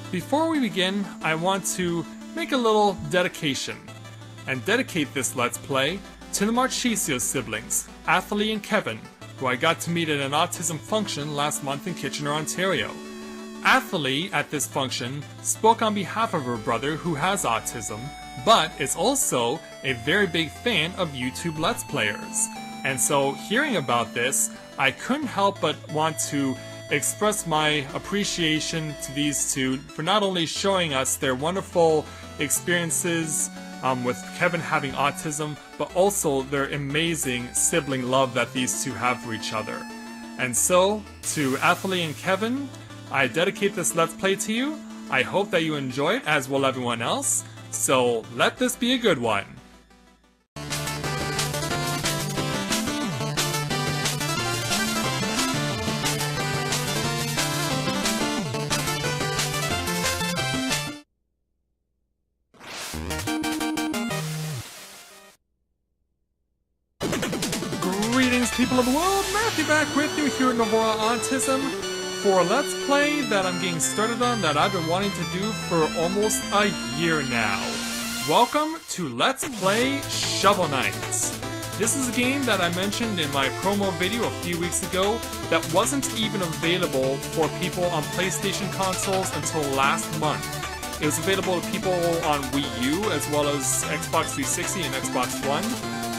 Before we begin, I want to make a little dedication, and dedicate this Let's Play to the Marchisio siblings, Athalie and Kevin, who I got to meet at an autism function last month in Kitchener, Ontario. Athalie, at this function, spoke on behalf of her brother who has autism, but is also a very big fan of YouTube Let's Players. And so, hearing about this, I couldn't help but want to express my appreciation to these two for not only showing us their wonderful experiences with Kevin having autism, but also their amazing sibling love that these two have for each other. And so, to Athalie and Kevin, I dedicate this Let's Play to you. I hope that you enjoy it, as will everyone else. So, let this be a good one. Greetings, people of the world. Matthew back with you here at Novora Autism for a Let's Play that I'm getting started on that I've been wanting to do for almost a year now. Welcome to Let's Play Shovel Knight. This is a game that I mentioned in my promo video a few weeks ago that wasn't even available for people on PlayStation consoles until last month. It was available to people on Wii U as well as Xbox 360 and Xbox One.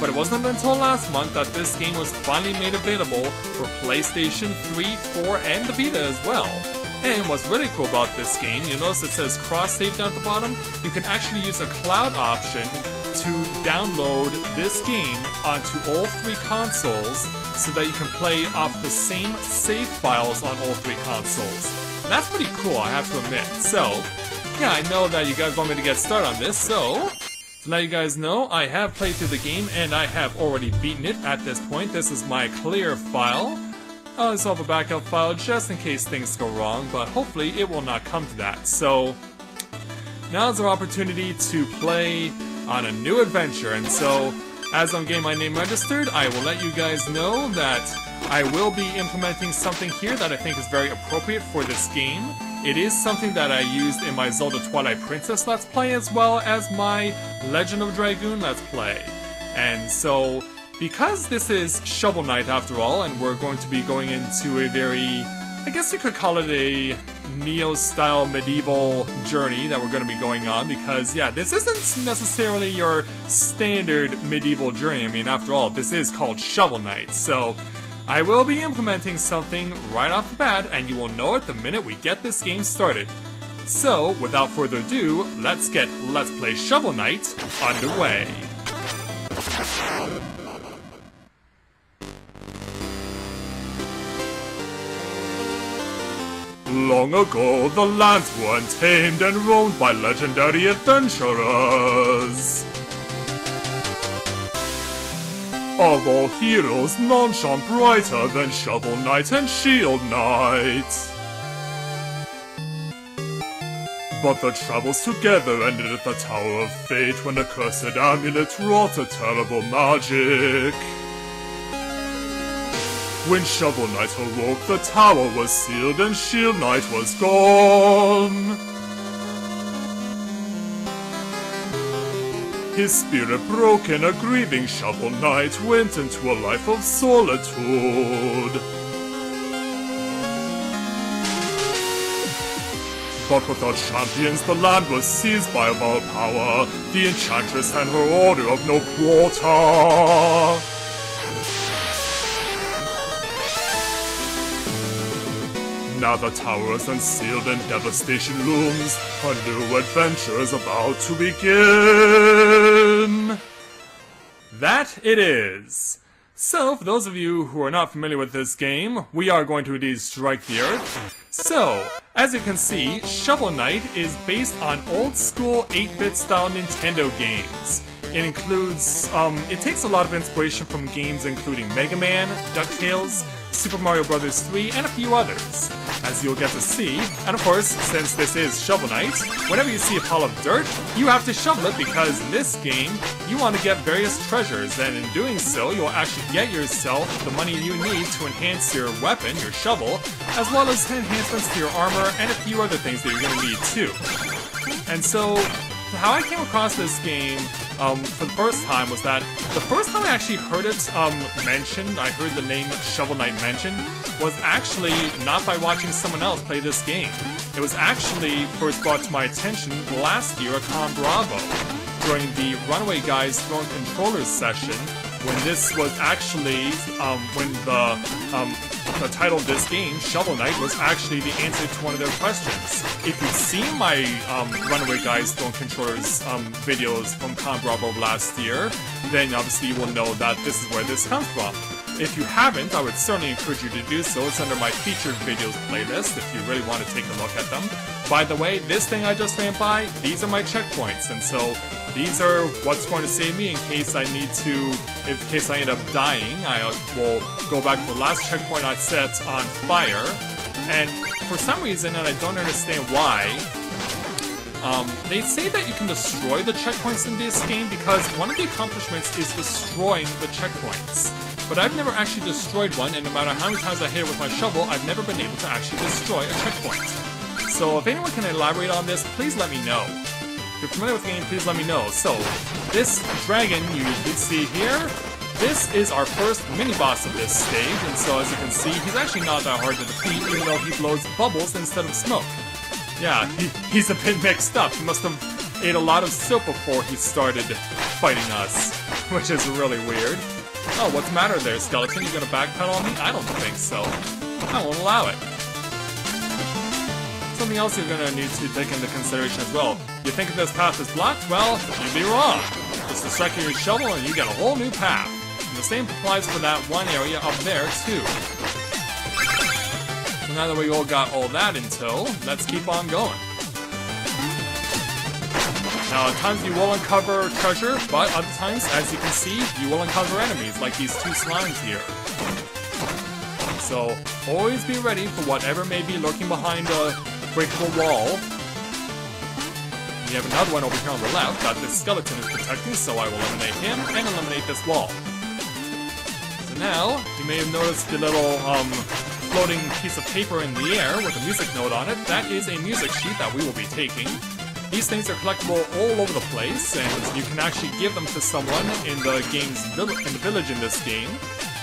But it wasn't until last month that this game was finally made available for PlayStation 3, 4, and the Vita as well. And what's really cool about this game, you'll notice it says cross-save down at the bottom. You can actually use a cloud option to download this game onto all three consoles so that you can play off the same save files on all three consoles. And that's pretty cool, I have to admit. So, yeah, I know that you guys want me to get started on this, so to let you guys know, I have played through the game and I have already beaten it at this point. This is my clear file. I also have a backup file just in case things go wrong, but hopefully it will not come to that. So, now's our opportunity to play on a new adventure, and so, as I'm getting my name registered, I will let you guys know that I will be implementing something here that I think is very appropriate for this game. It is something that I used in my Zelda Twilight Princess Let's Play as well as my Legend of Dragoon Let's Play. And so, because this is Shovel Knight after all, and we're going to be going into a very, I guess you could call it a Neo-style medieval journey that we're going to be going on, because yeah, this isn't necessarily your standard medieval journey. I mean, after all, this is called Shovel Knight, so I will be implementing something right off the bat, and you will know it the minute we get this game started. So, without further ado, let's get Let's Play Shovel Knight underway. Long ago, the lands were untamed and roamed by legendary adventurers. Of all heroes, none shone brighter than Shovel Knight and Shield Knight. But their travels together ended at the Tower of Fate when the cursed amulet wrought a terrible magic. When Shovel Knight awoke, the tower was sealed and Shield Knight was gone. His spirit broken, a grieving Shovel Knight went into a life of solitude. But without champions, the land was seized by a vile power, the Enchantress and her order of no quarter. Now the tower is unsealed and devastation looms. A new adventure is about to begin. That it is. So, for those of you who are not familiar with this game, we are going to indeed strike the earth. So, as you can see, Shovel Knight is based on old-school 8-bit style Nintendo games. It includes, it takes a lot of inspiration from games including Mega Man, DuckTales, Super Mario Bros. 3, and a few others, as you'll get to see. And of course, since this is Shovel Knight, whenever you see a pile of dirt, you have to shovel it because in this game, you want to get various treasures, and in doing so, you'll actually get yourself the money you need to enhance your weapon, your shovel, as well as enhancements to your armor and a few other things that you're going to need too. And so, how I came across this game for the first time was that the first time I actually heard it mentioned, I heard the name Shovel Knight mentioned, was actually not by watching someone else play this game. It was actually first brought to my attention last year at Con Bravo, during the Runaway Guys Throwing Controllers session, when this was actually, when the title of this game, Shovel Knight, was actually the answer to one of their questions. If you've seen my Runaway Guys Throwing Controllers videos from Con Bravo last year, then obviously you will know that this is where this comes from. If you haven't, I would certainly encourage you to do so. It's under my featured videos playlist if you really want to take a look at them. By the way, this thing I just ran by, these are my checkpoints, and so these are what's going to save me in case I need to, in case I end up dying. I will go back to the last checkpoint I set on fire, and for some reason, and I don't understand why, they say that you can destroy the checkpoints in this game because one of the accomplishments is destroying the checkpoints. But I've never actually destroyed one, and no matter how many times I hit it with my shovel, I've never been able to actually destroy a checkpoint. So if anyone can elaborate on this, please let me know. If you're familiar with the game, please let me know. So, this dragon you can see here, this is our first mini-boss of this stage, and so as you can see, he's actually not that hard to defeat, even though he blows bubbles instead of smoke. Yeah, he's a bit mixed up. He must have ate a lot of soap before he started fighting us, which is really weird. Oh, what's the matter there, Skeleton? You gonna backpedal on me? I don't think so. I won't allow it. Something else you're gonna need to take into consideration as well. You think this path is blocked? Well, you'd be wrong. Just distract your shovel and you get a whole new path. And the same applies for that one area up there, too. So now that we all got all that in tow, let's keep on going. Now, at times you will uncover treasure, but other times, as you can see, you will uncover enemies, like these two slimes here. So, always be ready for whatever may be lurking behind a breakable wall. We have another one over here on the left that this skeleton is protecting, so I will eliminate him and eliminate this wall. So now, you may have noticed the little, floating piece of paper in the air with a music note on it. That is a music sheet that we will be taking. These things are collectible all over the place, and you can actually give them to someone in the village in this game,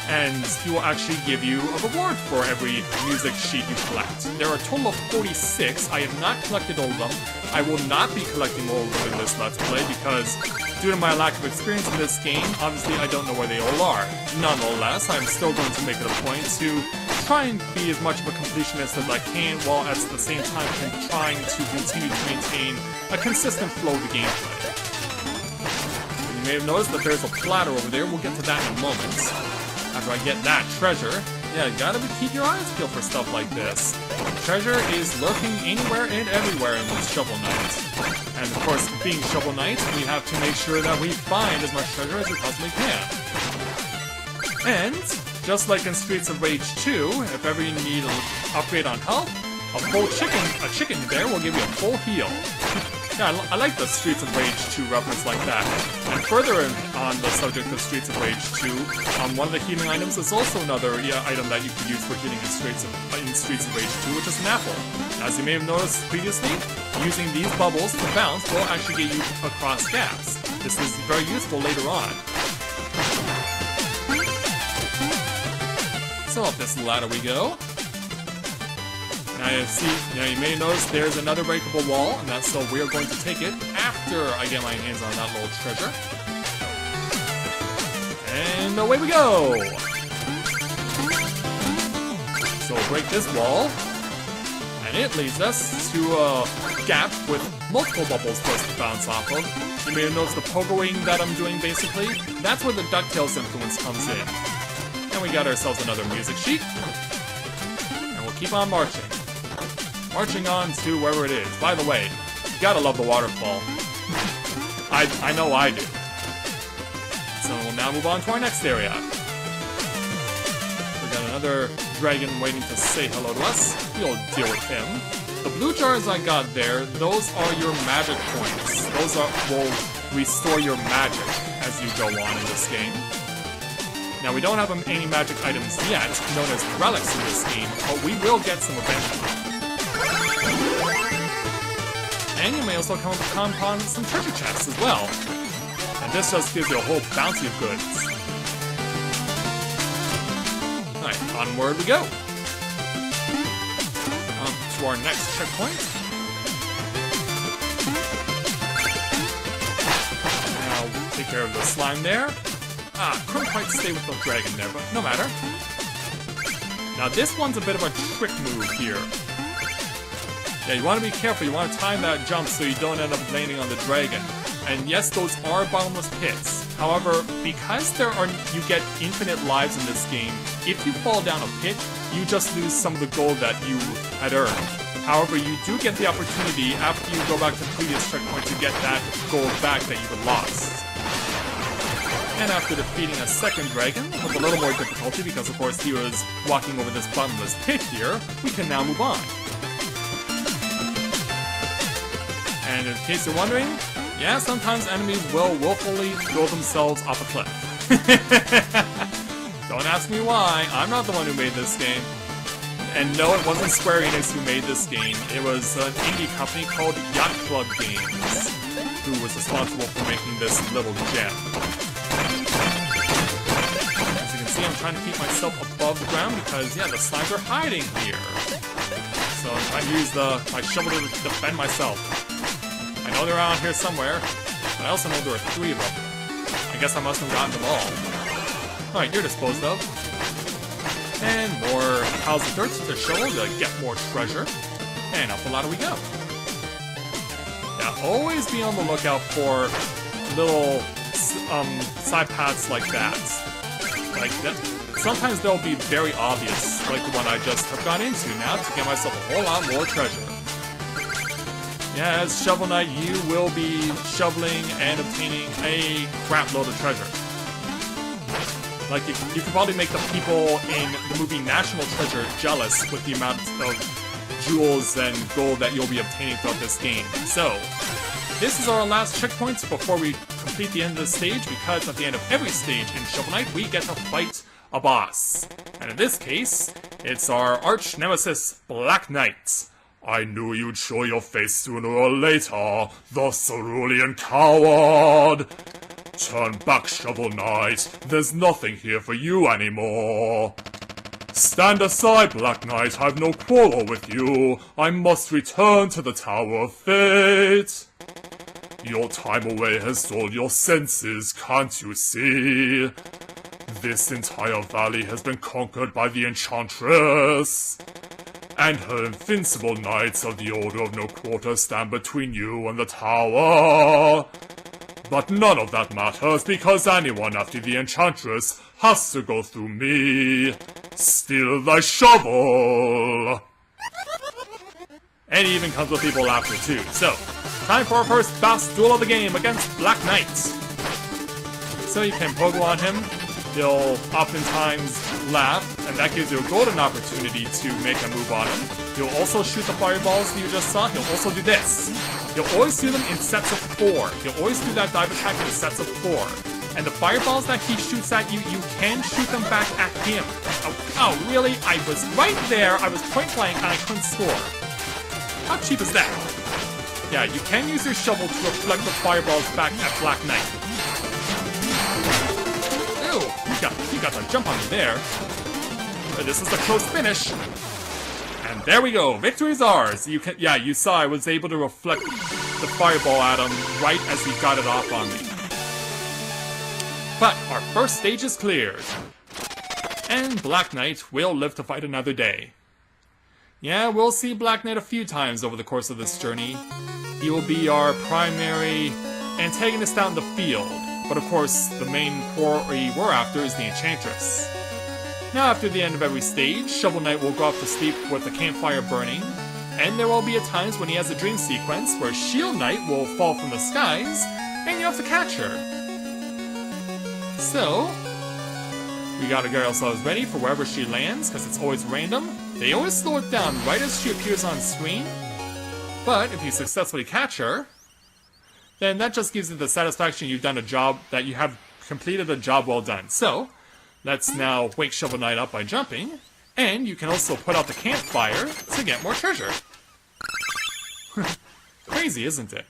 and he will actually give you a reward for every music sheet you collect. There are a total of 46. I have not collected all of them. I will not be collecting all of them in this Let's Play because, due to my lack of experience in this game, obviously I don't know where they all are. Nonetheless, I'm still going to make it a point to try and be as much of a completionist as I can, while at the same time trying to continue to maintain a consistent flow of the gameplay. You may have noticed that there's a platter over there. We'll get to that in a moment. After I get that treasure, yeah, you gotta keep your eyes peeled for stuff like this. Treasure is lurking anywhere and everywhere in this Shovel Knight. And of course, being Shovel Knight, we have to make sure that we find as much treasure as we possibly can. And, just like in Streets of Rage 2, if ever you need an upgrade on health, a chicken there will give you a full heal. Yeah, I like the Streets of Rage 2 reference like that. And further on the subject of Streets of Rage 2, one of the healing items is also another item that you can use for healing in Streets of Rage 2, which is an apple. As you may have noticed previously, using these bubbles to bounce will actually get you across gaps. This is very useful later on. So up this ladder we go. Now you may notice there's another breakable wall, and that's so we're going to take it after I get my hands on that little treasure. And away we go! So we'll break this wall, and it leads us to a gap with multiple bubbles for us to bounce off of. You may have noticed the pogoing that I'm doing basically. That's where the DuckTales influence comes in. And we got ourselves another music sheet. And we'll keep on marching. Marching on to wherever it is. By the way, you gotta love the waterfall. I know I do. So we'll now move on to our next area. We got another dragon waiting to say hello to us. We'll deal with him. The blue jars I got there, those are your magic points. Those will restore your magic as you go on in this game. Now, we don't have any magic items yet, known as relics in this game, but we will get some eventually. And you may also come upon some treasure chests as well. And this just gives you a whole bounty of goods. Alright, onward we go. To our next checkpoint. Now, take care of the slime there. Couldn't quite stay with the dragon there, but no matter. Now this one's a bit of a trick move here. Yeah, you want to be careful, you want to time that jump so you don't end up landing on the dragon. And yes, those are bottomless pits. However, because you get infinite lives in this game, if you fall down a pit, you just lose some of the gold that you had earned. However, you do get the opportunity, after you go back to the previous checkpoint, to get that gold back that you had lost. And after defeating a second dragon, with a little more difficulty because of course he was walking over this bottomless pit here, we can now move on. And in case you're wondering, yeah, sometimes enemies will willfully throw themselves off a cliff. Don't ask me why, I'm not the one who made this game. And no, it wasn't Square Enix who made this game, it was an indie company called Yacht Club Games, who was responsible for making this little gem. As you can see, I'm trying to keep myself above the ground because, yeah, the slimes are hiding here. So I'm trying to use my shovel to defend myself. I know they're around here somewhere, but I also know there are 3 of them. I guess I must have gotten them all. Alright, you're disposed of. And more piles of dirt to the shovel to get more treasure. And up the ladder we go. Now, always be on the lookout for little side paths like that. Like that. Sometimes they'll be very obvious, like the one I just have gone into now to get myself a whole lot more treasure. Yeah, as Shovel Knight, you will be shoveling and obtaining a crap load of treasure. Like, you could probably make the people in the movie National Treasure jealous with the amount of jewels and gold that you'll be obtaining throughout this game. So, this is our last checkpoint before we complete the end of the stage, because at the end of every stage in Shovel Knight, we get to fight a boss. And in this case, it's our arch nemesis, Black Knight. I knew you'd show your face sooner or later, the cerulean coward! Turn back, Shovel Knight. There's nothing here for you anymore. Stand aside, Black Knight. I've no quarrel with you. I must return to the Tower of Fate. Your time away has dulled your senses, can't you see? This entire valley has been conquered by the Enchantress. And her invincible knights of the Order of No Quarter stand between you and the tower. But none of that matters, because anyone after the Enchantress has to go through me. Steal thy shovel! And he even comes with people after too. So, time for our first boss duel of the game against Black Knight. So you can pogo on him. He'll oftentimes laugh, and that gives you a golden opportunity to make a move on him. He'll also shoot the fireballs that you just saw. He'll also do this. He'll always do them in sets of 4. He'll always do that dive attack in sets of 4. And the fireballs that he shoots at you, you can shoot them back at him. Oh, really? I was right there. I was point blank and I couldn't score. How cheap is that? Yeah, you can use your shovel to reflect the fireballs back at Black Knight. You got to jump on me there. But this is a close finish. And there we go. Victory is ours. You saw I was able to reflect the fireball at him right as he got it off on me. But our first stage is cleared. And Black Knight will live to fight another day. Yeah, we'll see Black Knight a few times over the course of this journey. He will be our primary antagonist out in the field. But of course, the main quarry we're after is the Enchantress. Now, after the end of every stage, Shovel Knight will go off to sleep with the campfire burning, and there will be times when he has a dream sequence where Shield Knight will fall from the skies, and you have to catch her. So, We gotta get ourselves ready for wherever she lands, because it's always random. They always slow it down right as she appears on screen. But if you successfully catch her, then that just gives you the satisfaction you've done a job, that you have completed a job well done. So, let's now wake Shovel Knight up by jumping, and you can also put out the campfire to get more treasure. Crazy, isn't it?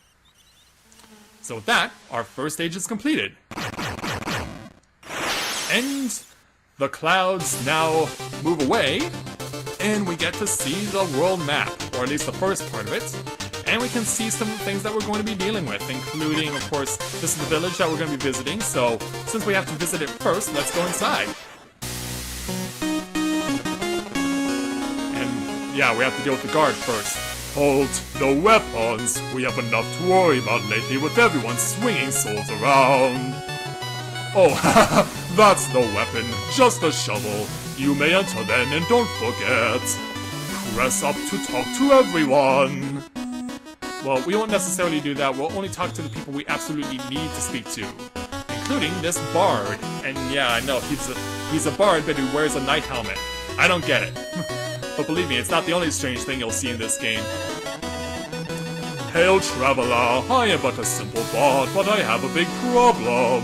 So with that, our first stage is completed. And the clouds now move away, and we get to see the world map, or at least the first part of it. And we can see some things that we're going to be dealing with, including, of course, this is the village that we're going to be visiting, so since we have to visit it first, let's go inside. And yeah, we have to deal with the guard first. Hold, no weapons. We have enough to worry about lately with everyone swinging swords around. Oh, that's no weapon, just a shovel. You may enter then, and don't forget, press up to talk to everyone. Well, we won't necessarily do that. We'll only talk to the people we absolutely need to speak to, including this bard. And yeah, I know, he's a bard, but he wears a knight helmet. I don't get it. But believe me, it's not the only strange thing you'll see in this game. Hail traveler, I am but a simple bard, but I have a big problem.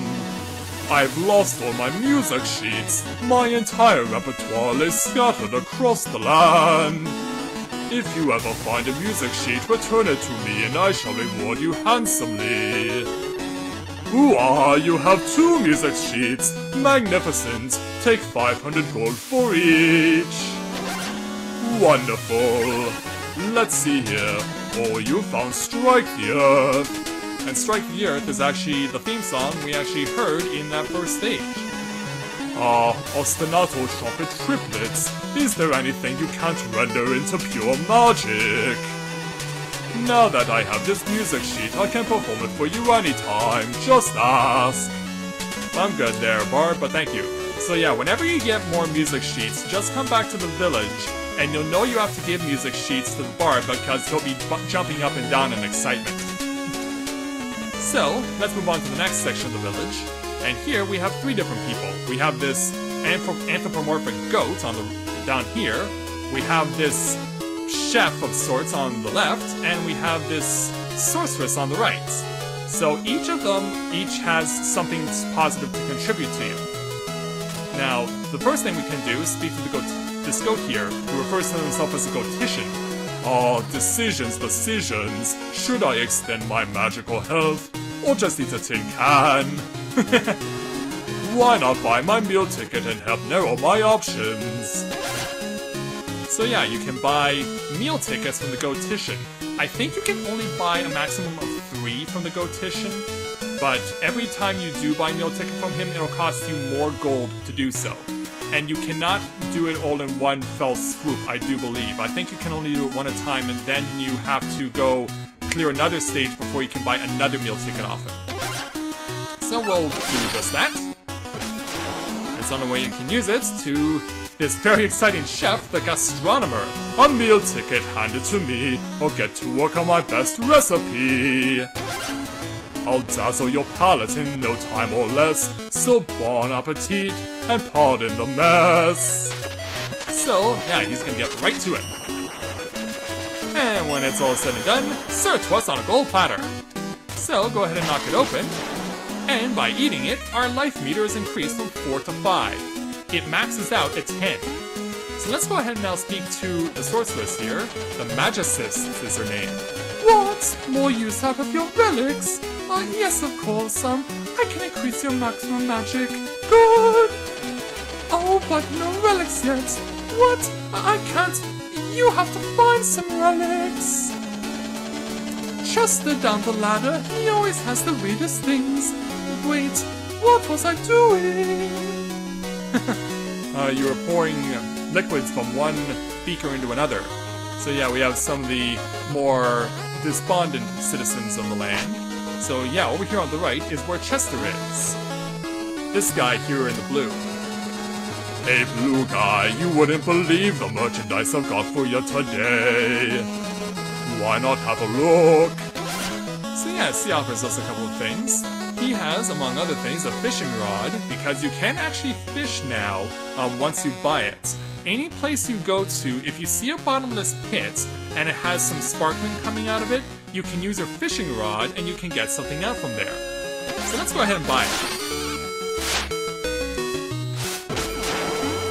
I've lost all my music sheets. My entire repertoire lays scattered across the land. If you ever find a music sheet, return it to me and I shall reward you handsomely. Hoo-ah, you have 2 music sheets. Magnificent. Take 500 gold for each. Wonderful. Let's see here. Oh, you found Strike the Earth. And Strike the Earth is actually the theme song we actually heard in that first stage. Ah, ostinato trumpet triplets. Is there anything you can't render into pure magic? Now that I have this music sheet, I can perform it for you anytime. Just ask. I'm good there, Bard, but thank you. So yeah, whenever you get more music sheets, just come back to the village, and you'll know you have to give music sheets to the Bard because he'll be jumping up and down in excitement. So, let's move on to the next section of the village. And here we have 3 different people. We have this anthropomorphic goat down here. We have this chef of sorts on the left, and we have this sorceress on the right. So each of them has something positive to contribute to you. Now, the first thing we can do is speak to this goat here, who refers to himself as a goatician. Oh, decisions. Should I extend my magical health, or just eat a tin can? Why not buy my meal ticket and help narrow my options? So yeah, you can buy meal tickets from the goatician. I think you can only buy a maximum of 3 from the goatician, but every time you do buy a meal ticket from him, it'll cost you more gold to do so. And you cannot do it all in one fell swoop, I do believe. I think you can only do it one at a time, and then you have to go clear another stage before you can buy another meal ticket off him. So we'll do just that. It's on the way you can use it to this very exciting chef, the gastronomer. A meal ticket handed to me, or get to work on my best recipe. I'll dazzle your palate in no time or less, so bon appetit and pardon the mess. So, yeah, he's gonna get right to it. And when it's all said and done, serve to us on a gold platter. So, go ahead and knock it open. And by eating it, our life meter is increased from 4 to 5. It maxes out at 10. So let's go ahead and now speak to the sorceress here. The Magicist is her name. What? More use out of your relics? Yes, of course. I can increase your maximum magic. Good! Oh, but no relics yet. What? I can't. You have to find some relics. Chester down the ladder, he always has the weirdest things. Wait, what was I doing? You were pouring liquids from one beaker into another. So yeah, we have some of the more despondent citizens of the land. So yeah, over here on the right is where Chester is. This guy here in the blue. Hey blue guy, you wouldn't believe the merchandise I've got for you today. Why not have a look? So yeah, he offers us a couple of things. he has, among other things, a fishing rod, because you can actually fish now once you buy it. Any place you go to, if you see a bottomless pit and it has some sparkling coming out of it, you can use your fishing rod and you can get something out from there. So let's go ahead and buy it.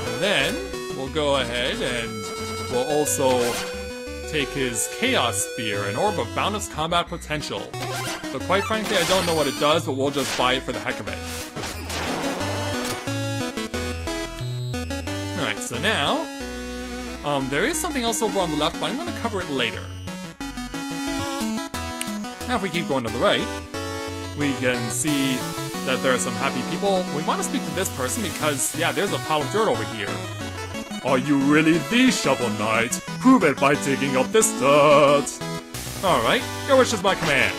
And then we'll go ahead and we'll also take his Chaos Sphere, an orb of boundless combat potential. So quite frankly, I don't know what it does, but we'll just buy it for the heck of it. Alright, so now, there is something else over on the left, but I'm going to cover it later. Now if we keep going to the right, we can see that there are some happy people. We want to speak to this person because, yeah, there's a pile of dirt over here. Are you really the Shovel Knight? Prove it by digging up this dirt. Alright, your wish is my command.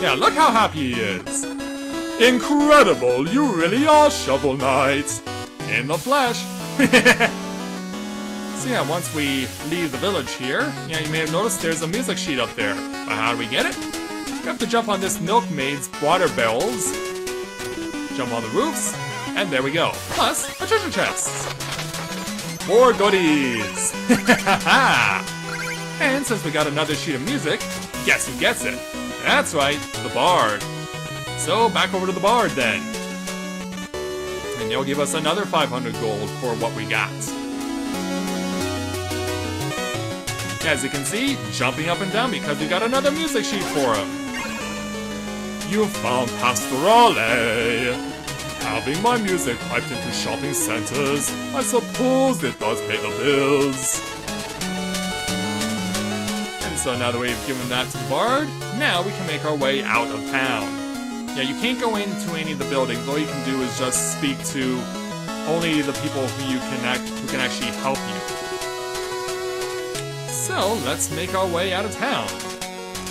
Yeah, look how happy he is. Incredible, you really are Shovel Knight. In the flesh. So yeah, once we leave the village here, yeah, you may have noticed there's a music sheet up there. But how do we get it? We have to jump on this milkmaid's water barrels, jump on the roofs, and there we go. Plus, a treasure chest. More goodies! And since we got another sheet of music, guess who gets it? That's right, the Bard. So, back over to the Bard then. And he'll give us another 500 gold for what we got. As you can see, jumping up and down because we got another music sheet for him. You found Pastorale. Having my music piped into shopping centers, I suppose it does pay the bills. And so now that we've given that to the Bard, now we can make our way out of town. Yeah, you can't go into any of the buildings. All you can do is just speak to only the people who can actually help you. So let's make our way out of town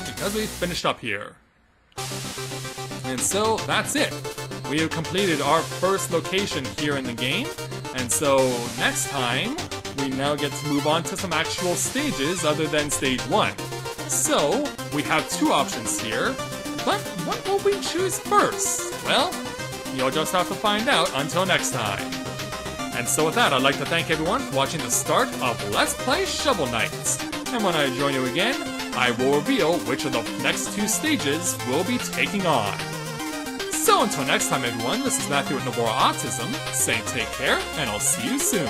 because we've finished up here. And so that's it. We have completed our first location here in the game, and so next time, we now get to move on to some actual stages other than stage 1. So, we have 2 options here, but what will we choose first? Well, you'll just have to find out until next time. And so with that, I'd like to thank everyone for watching the start of Let's Play Shovel Knight. And when I join you again, I will reveal which of the next 2 stages we'll be taking on. So until next time everyone, this is Matthew with Autism, saying take care, and I'll see you soon.